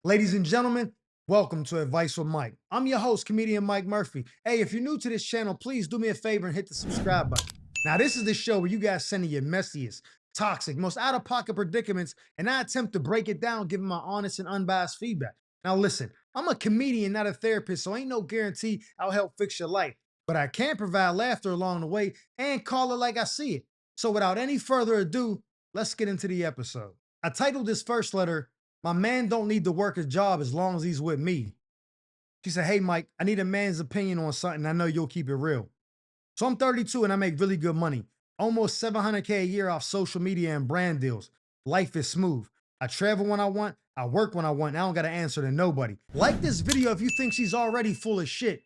Ladies and gentlemen, welcome to Advice with Mike. I'm your host, comedian Mike Murphy. Hey, if you're new to this channel, please do me a favor and hit the subscribe button. Now, this is the show where you guys send in your messiest, toxic, most out of pocket predicaments, and I attempt to break it down, giving my honest and unbiased feedback. Now, listen, I'm a comedian, not a therapist, so ain't no guarantee I'll help fix your life, but I can provide laughter along the way and call it like I see it. So, without any further ado, let's get into the episode. I titled this first letter, "My man don't need to work a job as long as he's with me." She said, "Hey, Mike, I need a man's opinion on something. I know you'll keep it real." So I'm 32 and I make really good money, almost 700K a year off social media and brand deals. Life is smooth. I travel when I want, I work when I want, and I don't got to answer to nobody. Like this video if you think she's already full of shit.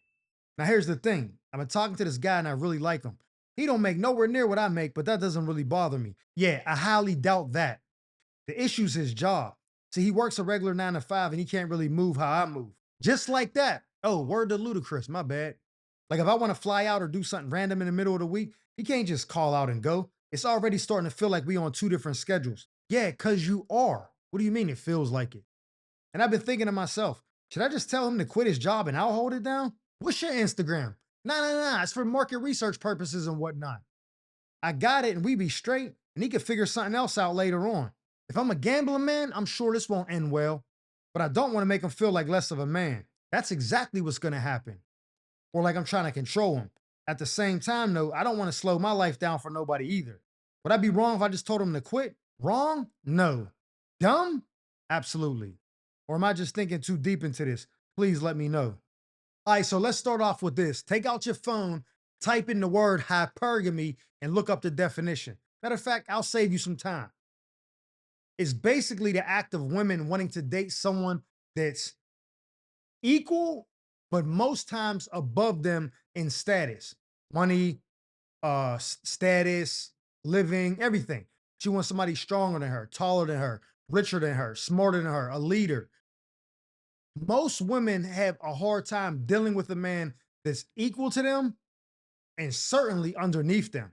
Now, here's the thing. I've been talking to this guy and I really like him. He don't make nowhere near what I make, but that doesn't really bother me. Yeah, I highly doubt that. The issue's his job. See, he works a regular 9 to 5 and he can't really move how I move. Just like that. Oh, word to Ludacris, my bad. Like if I want to fly out or do something random in the middle of the week, he can't just call out and go. It's already starting to feel like we on two different schedules. Yeah, cause you are. What do you mean it feels like it? And I've been thinking to myself, should I just tell him to quit his job and I'll hold it down? What's your Instagram? Nah. It's for market research purposes and whatnot. I got it and we be straight and he could figure something else out later on. If I'm a gambling man, I'm sure this won't end well, but I don't want to make him feel like less of a man. That's exactly what's going to happen. Or like I'm trying to control him. At the same time, though, I don't want to slow my life down for nobody either. Would I be wrong if I just told him to quit? Wrong? No. Dumb? Absolutely. Or am I just thinking too deep into this? Please let me know. All right, so let's start off with this. Take out your phone, type in the word hypergamy, and look up the definition. Matter of fact, I'll save you some time. It's basically the act of women wanting to date someone that's equal, but most times above them in status, money, status, living, everything. She wants somebody stronger than her, taller than her, richer than her, smarter than her, a leader. Most women have a hard time dealing with a man that's equal to them and certainly underneath them.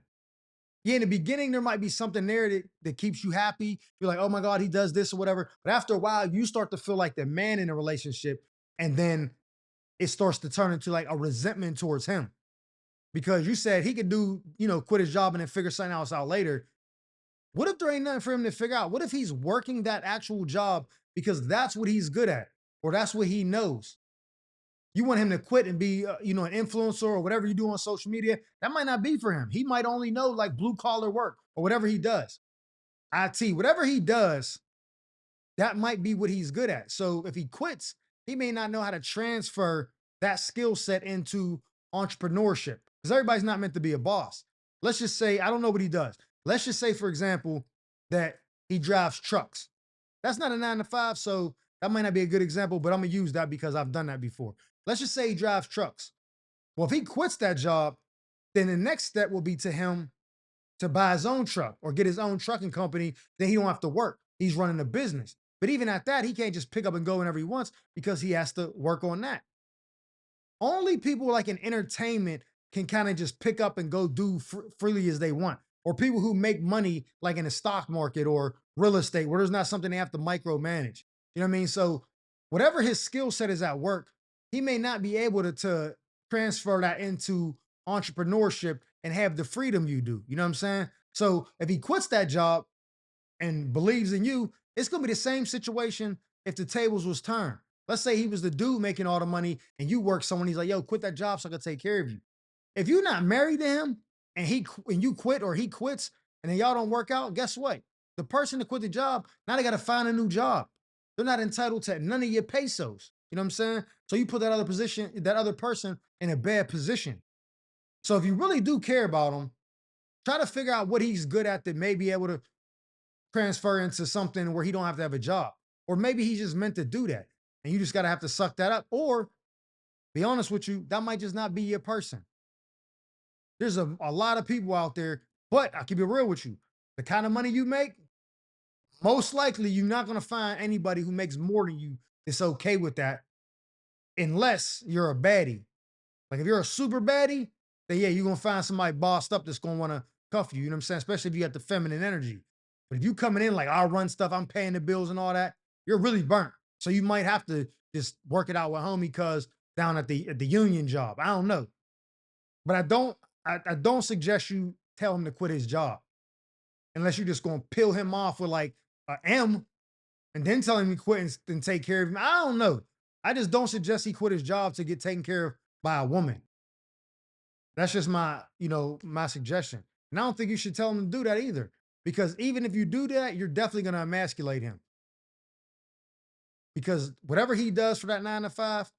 Yeah, in the beginning, there might be something there that keeps you happy. You're like, oh my God, he does this or whatever. But after a while, you start to feel like the man in a relationship. And then it starts to turn into like a resentment towards him because you said he could do, quit his job and then figure something else out later. What if there ain't nothing for him to figure out? What if he's working that actual job because that's what he's good at or that's what he knows? You want him to quit and be, an influencer or whatever you do on social media. That might not be for him. He might only know like blue collar work or whatever he does. IT, whatever he does, that might be what he's good at. So if he quits, he may not know how to transfer that skill set into entrepreneurship because everybody's not meant to be a boss. Let's just say, I don't know what he does. Let's just say, for example, that he drives trucks. That's not a 9 to 5. So that might not be a good example, but I'm going to use that because I've done that before. Let's just say he drives trucks. Well, if he quits that job, then the next step will be to him to buy his own truck or get his own trucking company. Then he don't have to work. He's running a business. But even at that, he can't just pick up and go whenever he wants because he has to work on that. Only people like in entertainment can kind of just pick up and go do freely as they want. Or people who make money like in the stock market or real estate where there's not something they have to micromanage. You know what I mean? So whatever his skill set is at work, he may not be able to transfer that into entrepreneurship and have the freedom you do. You know what I'm saying? So if he quits that job and believes in you, it's gonna be the same situation if the tables was turned. Let's say he was the dude making all the money and you work someone, he's like, yo, quit that job so I can take care of you. If you're not married to him and and you quit or he quits and then y'all don't work out, guess what? The person that quit the job, now they gotta find a new job. They're not entitled to none of your pesos. You know what I'm saying? So you put that other person in a bad position. So if you really do care about him, try to figure out what he's good at that may be able to transfer into something where he don't have to have a job. Or maybe he's just meant to do that. And you just gotta have to suck that up. Or be honest with you, that might just not be your person. There's a lot of people out there, but I'll keep it real with you. The kind of money you make, most likely you're not gonna find anybody who makes more than you that's okay with that, unless you're a baddie. Like if you're a super baddie, then yeah, you're gonna find somebody bossed up that's gonna wanna cuff you. You know what I'm saying? Especially if you got the feminine energy. But if you coming in like I'll run stuff, I'm paying the bills and all that, you're really burnt. So you might have to just work it out with homie cuz down at the union job. I don't know. But I don't suggest you tell him to quit his job unless you're just gonna peel him off with like a M and then tell him to quit and take care of him. I don't know. I just don't suggest he quit his job to get taken care of by a woman. That's just my, my suggestion. And I don't think you should tell him to do that either. Because even if you do that, you're definitely gonna emasculate him. Because whatever he does for that 9 to 5,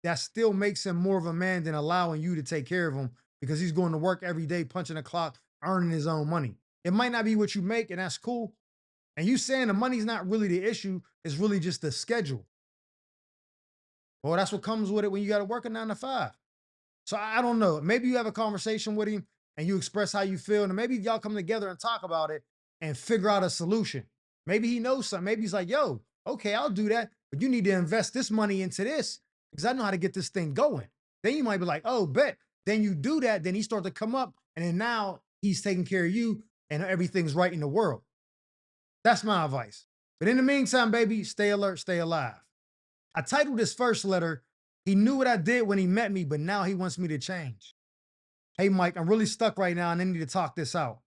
that still makes him more of a man than allowing you to take care of him because he's going to work every day, punching a clock, earning his own money. It might not be what you make, and that's cool. And you saying the money's not really the issue, it's really just the schedule. Well, that's what comes with it when you got to work a 9 to 5. So I don't know. Maybe you have a conversation with him and you express how you feel, and maybe y'all come together and talk about it and figure out a solution. Maybe he knows something. Maybe he's like, yo, okay, I'll do that, but you need to invest this money into this because I know how to get this thing going. Then you might be like, oh, bet. Then you do that, then he starts to come up, and then now he's taking care of you and everything's right in the world. That's my advice. But in the meantime, baby, stay alert, stay alive. I titled this first letter, He Knew What I Did When He Met Me, but Now He Wants Me to Change. Hey, Mike, I'm really stuck right now and I need to talk this out.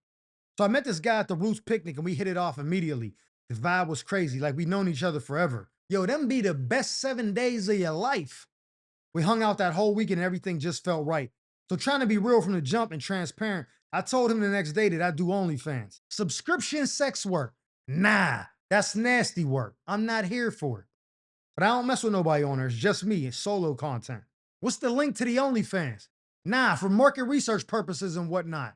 So I met this guy at the Roots picnic and we hit it off immediately. The vibe was crazy, like we known each other forever. Yo, them be the best 7 days of your life. We hung out that whole weekend and everything just felt right. So trying to be real from the jump and transparent, I told him the next day that I do OnlyFans. Subscription sex work. Nah, that's nasty work. I'm not here for it. But I don't mess with nobody on there. It's just me. It's solo content. What's the link to the OnlyFans? Nah, for market research purposes and whatnot.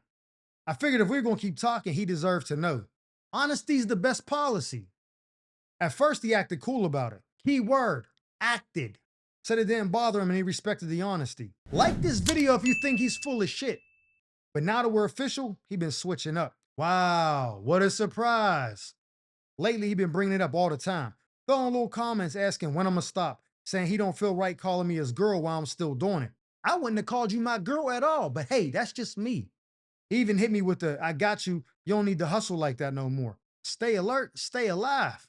I figured if we are going to keep talking, he deserves to know. Honesty's the best policy. At first, he acted cool about it. Key word, acted. Said it didn't bother him and he respected the honesty. Like this video if you think he's full of shit. But now that we're official, he been switching up. Wow, what a surprise. Lately, he been bringing it up all the time. Throwing little comments asking when I'm gonna stop, saying he don't feel right calling me his girl while I'm still doing it. I wouldn't have called you my girl at all, but hey, that's just me. He even hit me with the, I got you, you don't need to hustle like that no more. Stay alert, stay alive.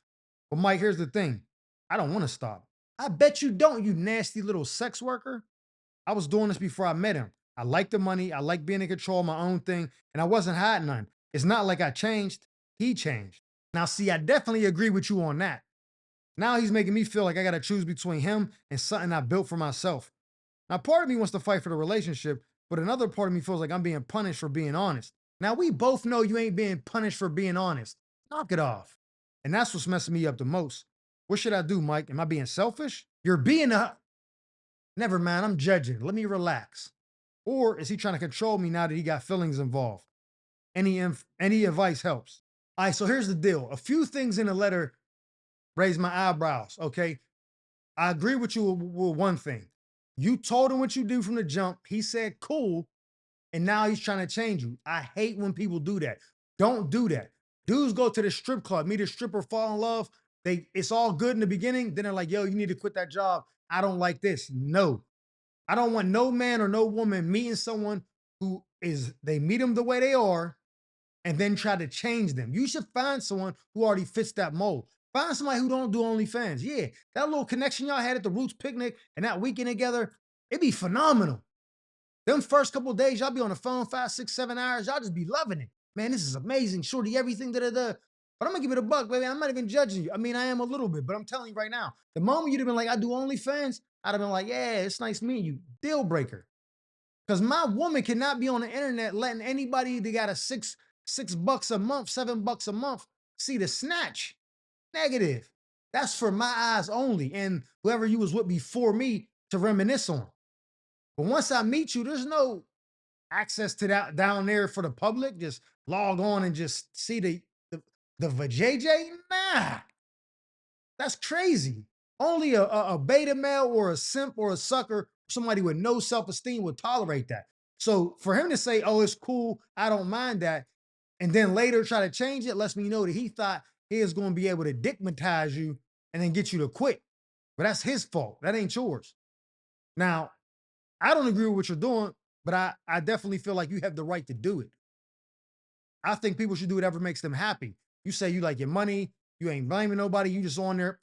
But Mike, here's the thing. I don't want to stop. I bet you don't, you nasty little sex worker. I was doing this before I met him. I like the money. I like being in control of my own thing. And I wasn't hiding none. It's not like I changed. He changed. Now, see, I definitely agree with you on that. Now he's making me feel like I got to choose between him and something I built for myself. Now, part of me wants to fight for the relationship, but another part of me feels like I'm being punished for being honest. Now, we both know you ain't being punished for being honest. Knock it off. And that's what's messing me up the most. What should I do, Mike? Am I being selfish? You're being a... Never mind, I'm judging. Let me relax. Or is he trying to control me now that he got feelings involved? Any advice helps. All right, so here's the deal. A few things in the letter raised my eyebrows, okay? I agree with you with one thing. You told him what you do from the jump. He said, cool. And now he's trying to change you. I hate when people do that. Don't do that. Dudes go to the strip club, meet a stripper, fall in love. It's all good in the beginning. Then they're like, yo, you need to quit that job. I don't like this. No, I don't want no man or no woman meeting someone they meet them the way they are and then try to change them. You should find someone who already fits that mold. Find somebody who don't do OnlyFans. Yeah, that little connection y'all had at the Roots picnic and that weekend together, it'd be phenomenal. Them first couple of days, y'all be on the phone 5, 6, 7 hours. Y'all just be loving it. Man, this is amazing. Shorty, everything, da-da-da. But I'm gonna give it a buck, baby. I'm not even judging you. I mean, I am a little bit, but I'm telling you right now, the moment you'd have been like, I do OnlyFans, I'd have been like, yeah, it's nice meeting you. Deal breaker. Because my woman cannot be on the internet letting anybody that got a $6 a month, $7 a month see the snatch. Negative. That's for my eyes only. And whoever you was with before me to reminisce on. But once I meet you, there's no access to that down there for the public. Just log on and just see the vajayjay. Nah, that's crazy. Only a beta male or a simp or a sucker, somebody with no self-esteem would tolerate that. So for him to say, oh, it's cool, I don't mind that, and then later try to change it, lets me know that he thought he was going to be able to dickmatize you and then get you to quit. But that's his fault. That ain't yours. Now, I don't agree with what you're doing, but I definitely feel like you have the right to do it. I think people should do whatever makes them happy. You say you like your money, you ain't blaming nobody, you just on there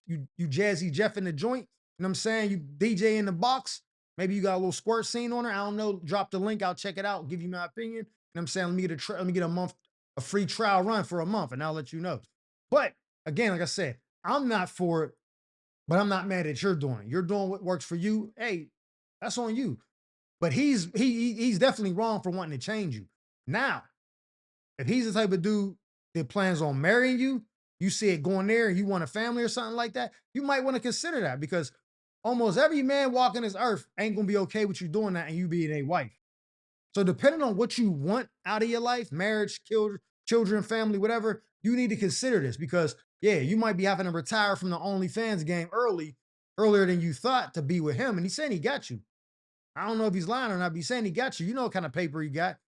you Jazzy Jeff in the joint. You know what I'm saying? You DJ in the box. Maybe you got a little squirt scene on her. I don't know. Drop the link. I'll check it out. Give you my opinion. You know what I'm saying? Let me get a month, a free trial run for a month, and I'll let you know. But again, like I said, I'm not for it, but I'm not mad that you're doing it. You're doing what works for you. Hey, that's on you. But he's definitely wrong for wanting to change you. Now, if he's the type of dude that plans on marrying you, you see it going there and you want a family or something like that, you might want to consider that because almost every man walking this earth ain't gonna be okay with you doing that and you being a wife. So depending on what you want out of your life, marriage, children, family, whatever, you need to consider this because yeah, you might be having to retire from the OnlyFans game earlier than you thought to be with him. And he's saying he got you. I don't know if he's lying or not, but he's saying he got you. You know what kind of paper he got.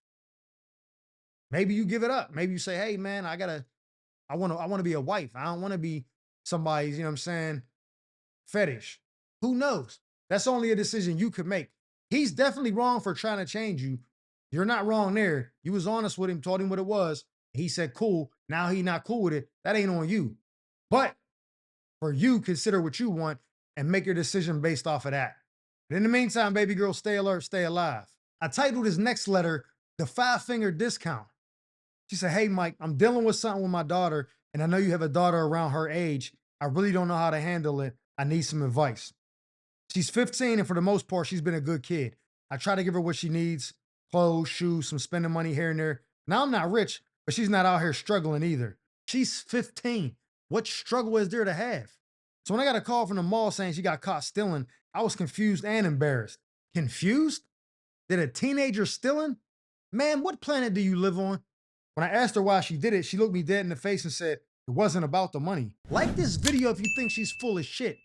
Maybe you give it up. Maybe you say, hey man, I want to be a wife. I don't want to be somebody's, you know what I'm saying, fetish. Who knows? That's only a decision you could make. He's definitely wrong for trying to change you. You're not wrong there. You was honest with him, told him what it was. He said, cool. Now he not cool with it. That ain't on you. But for you, consider what you want and make your decision based off of that. But in the meantime, baby girl, stay alert, stay alive. I titled his next letter, The Five-Finger Discount. She said, hey, Mike, I'm dealing with something with my daughter, and I know you have a daughter around her age. I really don't know how to handle it. I need some advice. She's 15, and for the most part, she's been a good kid. I try to give her what she needs, clothes, shoes, some spending money here and there. Now, I'm not rich, but she's not out here struggling either. She's 15. What struggle is there to have? So when I got a call from the mall saying she got caught stealing, I was confused and embarrassed. Confused? Did a teenager stealing? Man, what planet do you live on? When I asked her why she did it, she looked me dead in the face and said, it wasn't about the money. Like this video if you think she's full of shit.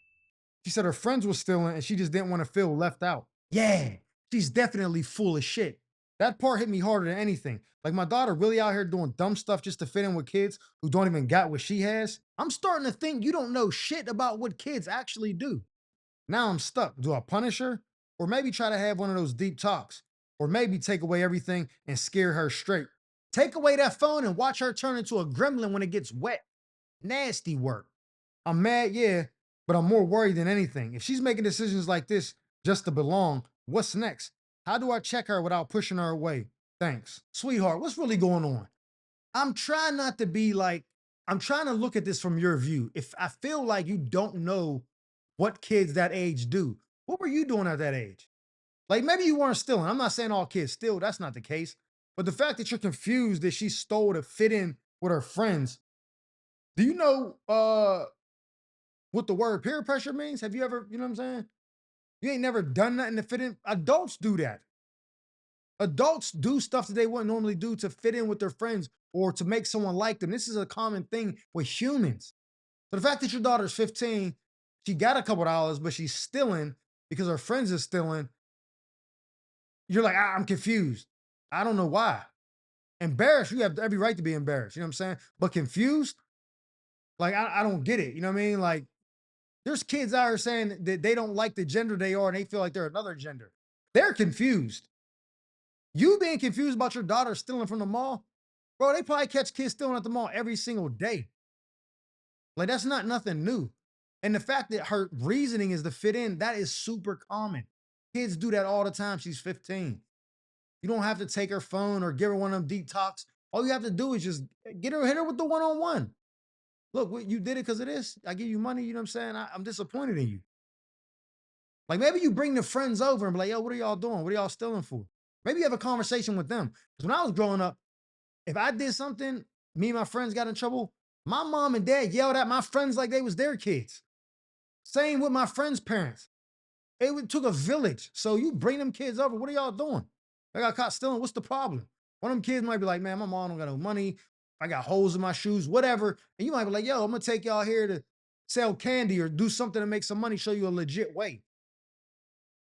She said her friends were stealing and she just didn't want to feel left out. Yeah, she's definitely full of shit. That part hit me harder than anything. Like my daughter really out here doing dumb stuff just to fit in with kids who don't even got what she has. I'm starting to think you don't know shit about what kids actually do. Now I'm stuck. Do I punish her? Or maybe try to have one of those deep talks? Or maybe take away everything and scare her straight? Take away that phone and watch her turn into a gremlin when it gets wet. Nasty work. I'm mad, yeah, but I'm more worried than anything. If she's making decisions like this just to belong, what's next? How do I check her without pushing her away? Thanks. Sweetheart, what's really going on? I'm trying not to be like, I'm trying to look at this from your view. If I feel like you don't know what kids that age do, what were you doing at that age? Like maybe you weren't stealing. I'm not saying all kids steal. That's not the case. But the fact that you're confused that she stole to fit in with her friends, do you know what the word peer pressure means? Have you ever, you know what I'm saying? You ain't never done nothing to fit in. Adults do that. Adults do stuff that they wouldn't normally do to fit in with their friends or to make someone like them. This is a common thing with humans. So the fact that your daughter's 15, she got a couple dollars, but she's stealing because her friends are stealing. You're like, I'm confused. I don't know why. Embarrassed, you have every right to be embarrassed. You know what I'm saying? But confused, like, I don't get it. You know what I mean? Like, there's kids out here saying that they don't like the gender they are and they feel like they're another gender. They're confused. You being confused about your daughter stealing from the mall, bro, they probably catch kids stealing at the mall every single day. Like, that's not nothing new. And the fact that her reasoning is to fit in, that is super common. Kids do that all the time. She's 15. You don't have to take her phone or give her one of them deep talks. All you have to do is just hit her with the one-on-one. Look, you did it because of this. I give you money, you know what I'm saying? I'm disappointed in you. Like maybe you bring the friends over and be like, yo, what are y'all doing? What are y'all stealing for? Maybe you have a conversation with them. Because when I was growing up, if I did something, me and my friends got in trouble, my mom and dad yelled at my friends like they was their kids. Same with my friends' parents. Took a village. So you bring them kids over. What are y'all doing? I got caught stealing. What's the problem? One of them kids might be like, man, my mom don't got no money. I got holes in my shoes, whatever. And you might be like, yo, I'm going to take y'all here to sell candy or do something to make some money, show you a legit way.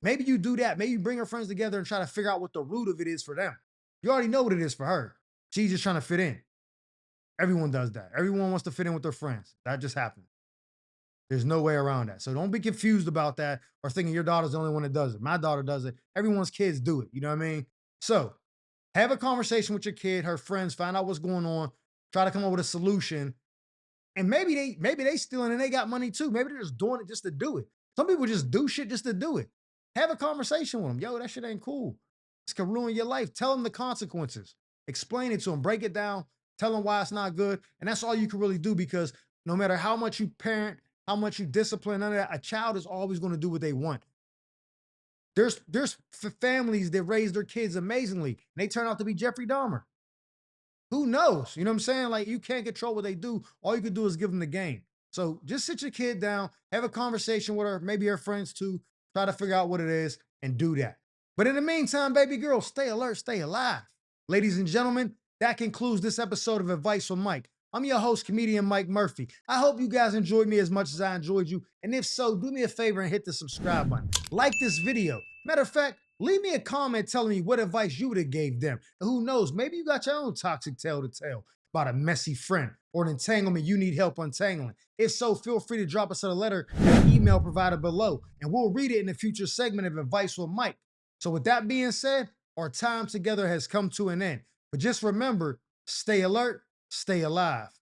Maybe you do that. Maybe you bring her friends together and try to figure out what the root of it is for them. You already know what it is for her. She's just trying to fit in. Everyone does that. Everyone wants to fit in with their friends. That just happens. There's no way around that. So don't be confused about that or thinking your daughter's the only one that does it. My daughter does it. Everyone's kids do it. You know what I mean? So have a conversation with your kid, her friends, find out what's going on, try to come up with a solution. And maybe they stealing and they got money too. Maybe they're just doing it just to do it. Some people just do shit just to do it. Have a conversation with them. Yo, that shit ain't cool. This could ruin your life. Tell them the consequences. Explain it to them. Break it down. Tell them why it's not good. And that's all you can really do, because no matter how much you parent, how much you discipline, none of that, a child is always going to do what they want. There's families that raise their kids amazingly, and they turn out to be Jeffrey Dahmer. Who knows? You know what I'm saying? Like, you can't control what they do. All you can do is give them the game. So just sit your kid down, have a conversation with her, maybe her friends too, try to figure out what it is and do that. But in the meantime, baby girl, stay alert, stay alive. Ladies and gentlemen, that concludes this episode of Advice from Mike. I'm your host, comedian Mike Murphy. I hope you guys enjoyed me as much as I enjoyed you. And if so, do me a favor and hit the subscribe button. Like this video. Matter of fact, leave me a comment telling me what advice you would have gave them. And who knows, maybe you got your own toxic tale to tell about a messy friend or an entanglement you need help untangling. If so, feel free to drop us a letter at the email provided below, and we'll read it in a future segment of Advice with Mike. So with that being said, our time together has come to an end. But just remember, stay alert, stay alive.